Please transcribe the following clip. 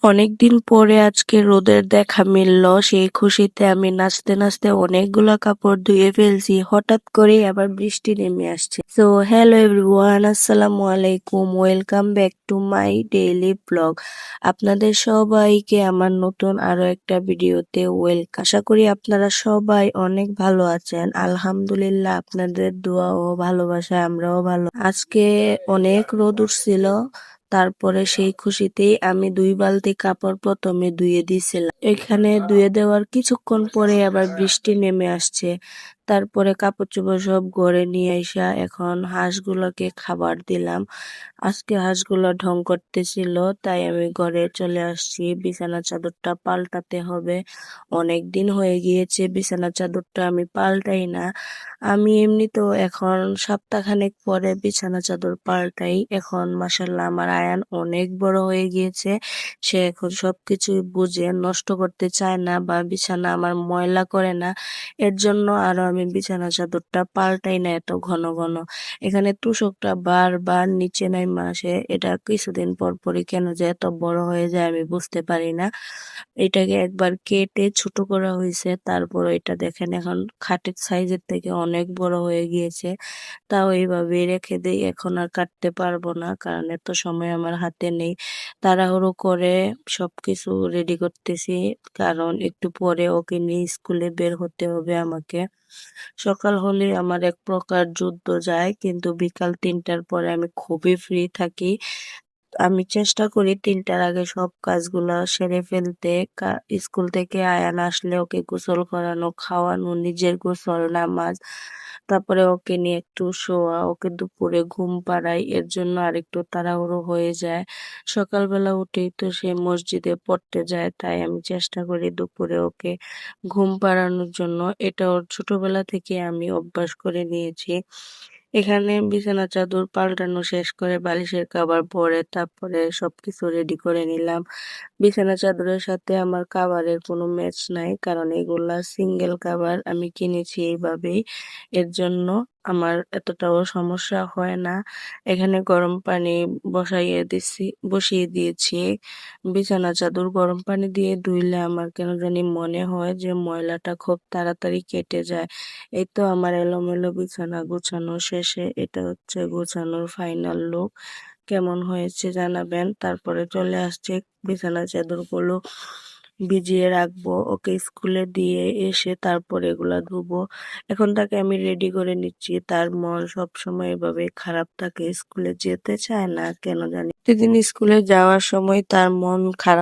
অনেকদিন পরে আজকে রোদের দেখা মিলল, সেই খুশিতে আমি নাচতে নাচতে অনেকগুলা কাপড় ধুয়ে ফেলছি। হঠাৎ করে আবার বৃষ্টি নেমে আসছে। সো হ্যালো এভরিওয়ান, আসসালামু আলাইকুম, welcome back to my daily blog. আপনাদের সবাইকে আমার নতুন আরো একটা ভিডিওতে ওয়েলকাম। আশা করি আপনারা সবাই অনেক ভালো আছেন। আলহামদুলিল্লাহ, আপনাদের দোয়া ও ভালোবাসায় আমরাও ভালো। আজকে অনেক রোদ উঠছিল, তারপরে সেই খুশিতেই আমি 2 বালতি কাপড় প্রথমে ধুয়ে দিয়েছিলাম। এখানে ধুয়ে দেওয়ার কিছুক্ষণ পরে আবার বৃষ্টি নেমে আসছে। তারপরে কাপড় চোপড় সব ঘরে নিয়ে এসে এখন হাঁসগুলোকে খাবার দিলাম। আজকে হাঁসগুলো ঢং করতেছিল, তাই আমি ঘরে চলে আসছি। বিছানা চাদরটা পাল্টাতে হবে, অনেক দিন হয়ে গিয়েছে বিছানা চাদরটা আমি পাল্টাই না। আমি এমনিতেও এখন সপ্তাহখানেক পরে বিছানা চাদর পাল্টাই। এখন মাশাআল্লাহ আমার আয়ান অনেক বড় হয়ে গিয়েছে। সে এখন সবকিছুই বুঝে, নষ্ট করতে চায় না বা বিছানা আমার ময়লা করে না। এর জন্য আরো আমি বিছানা চাদরটা পাল্টাই না এত ঘন ঘন। এখানে তোশকটা বারবার নিচে নাইমা আসে, এটা কিছুদিন পর পরই কেন যে এত বড় হয়ে যায় আমি বুঝতে পারি না। এটাকে একবার কেটে ছোট করা হয়েছে, তারপর এটা দেখেন এখন খাটের সাইজের থেকে অনেক বড় হয়ে গিয়েছে। তাও এইভাবে রেখে দেই, এখন আর কাটতে পারবো না, কারণ এত সময় আমার হাতে নেই। তাড়াহুড়ো করে সবকিছু রেডি করতেছি, কারণ একটু পরে ওকে নিয়ে স্কুলে বের হতে হবে আমাকে। সকাল হলে আমার এক প্রকার যুদ্ধ যায়, কিন্তু বিকাল 3টার পরে আমি খুবই ফ্রি থাকি। আমি চেষ্টা করি 3টার আগে সব কাজগুলা সেরে ফেলতে। স্কুল থেকে আয়ান আসলে ওকে গোসল করানো, খাওয়ানো, নিজের গোসল, নামাজ, তারপরে ওকে নিয়ে একটু শোয়া, ওকে দুপুরে ঘুম পাড়াই। এর জন্য আরেকটু তাড়াহুড়ো হয়ে যায়। সকালবেলা উঠেই তো সে মসজিদে পড়তে যায়, তাই আমি চেষ্টা করি দুপুরে ওকে ঘুম পাড়ানোর জন্য। এটা ওর ছোটবেলা থেকে আমি অভ্যাস করে নিয়েছি। এখানে বিছানা চাদর পাল্টানো শেষ করে বালিশের কভার পরে তারপরে সবকিছু রেডি করে নিলাম। বিছানা চাদরের সাথে আমার কাভারের কোনো ম্যাচ নাই, কারণ এগুলা সিঙ্গেল কাভার আমি কিনেছি এইভাবেই। এর জন্য আমার এতটাও সমস্যা হয় না। এখানে গরম পানি বসিয়ে দিয়েছি। বিছানা চাদর গরম পানি দিয়ে ধুইলে আমার কেন জানি মনে হয় যে ময়লাটা খুব তাড়াতাড়ি কেটে যায়। এই তো আমার এলোমেলো বিছানা গোছানো শেষে। এটা হচ্ছে গোছানোর ফাইনাল লুক। কেমন হয়েছে জানাবেন। তারপরে চলে আসছে বিছানা চাদরগুলো ভিজিয়ে রাখবো, ওকে স্কুলে দিয়ে এসে তারপরে এগুলা ধুবো। এখন তাকে আমি রেডি করে নিচ্ছি। তার মন সবসময় এভাবে খারাপ থাকে, স্কুলে যেতে চায় না কেন জানি। প্রতিদিন স্কুলে যাওয়ার সময় তার মন খারাপ